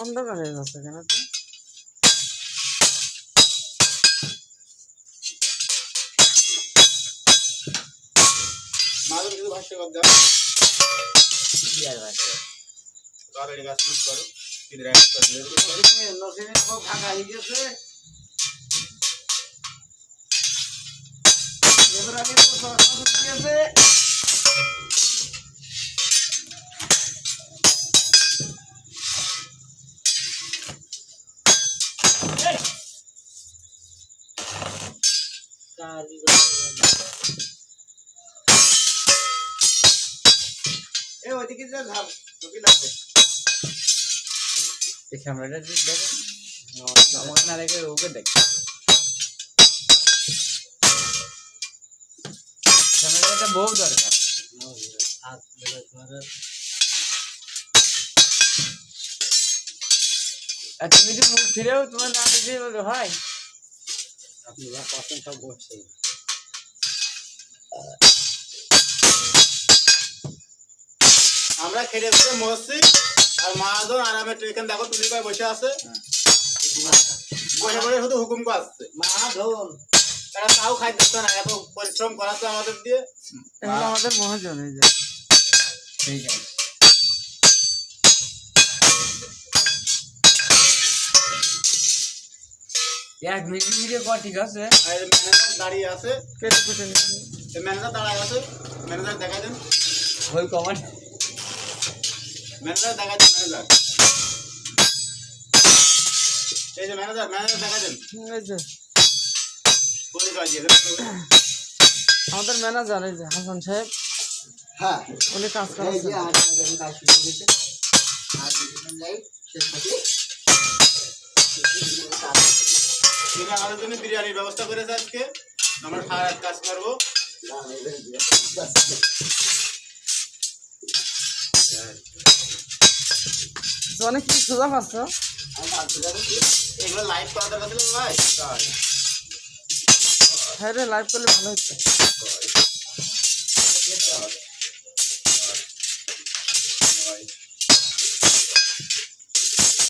অন্ধকার হয়ে যাচ্ছে কেন তো? মাঝে কিছু ভাষ্য কর দাও কি আর ভাষ্য গাড়ি গাছ মিস করো কিদরে এক করে দিলে নসিনে খুব ভাগা হয়ে গেছে এবার আগে তো সরাসরি দিয়েছে এই ওইদিকে যা ধাপ তোকে লাগবে এই ক্যামেরাটা দেখো আমাকে না দেখে ওকে দেখ ক্যামেরাটা বহু দরকার আর তুমি যদি মুখ ফিরেও তোমার না দেখে বলো হয় আপনি যা পাচ্ছেন সব বসছে আমরা খেলে বসে মসজিদ আর মহাজন আরামে এখানে দেখো তুলি ভাই বসে আছে বসে বসে শুধু হুকুম করছে মহাজন তারা তাও খাই দিচ্ছে না এত পরিশ্রম করাচ্ছে আমাদের দিয়ে এগুলো আমাদের মহাজন এই যে ঠিক আছে এক মিনিট ভিডিও কর ঠিক আছে আর ম্যানেজার দাঁড়িয়ে আছে কেটে কেটে ম্যানেজার দাঁড়ায় আছে ম্যানেজার দেখা দেন ওই কমেন্ট ম্যানেজার দেখা দেন ম্যানেজার এই যে ম্যানেজার দেখা দেন এই যে পরিচয় দিয়ে আমাদের ম্যানেজার এই যে হাসান সাহেব হ্যাঁ উনি কাজ করছেন কাজ শুরু করেছে আর লাইভ শেষ হচ্ছে তিনি আমাদের জন্য বিরিয়ানির ব্যবস্থা করেছে আজকে আমরা সারা রাত কাজ করবো অনেক কিছু সোজা পাচ্ছ এগুলো লাইভ করা দরকার ছিল ভাই হ্যাঁ রে লাইভ করলে ভালো হচ্ছে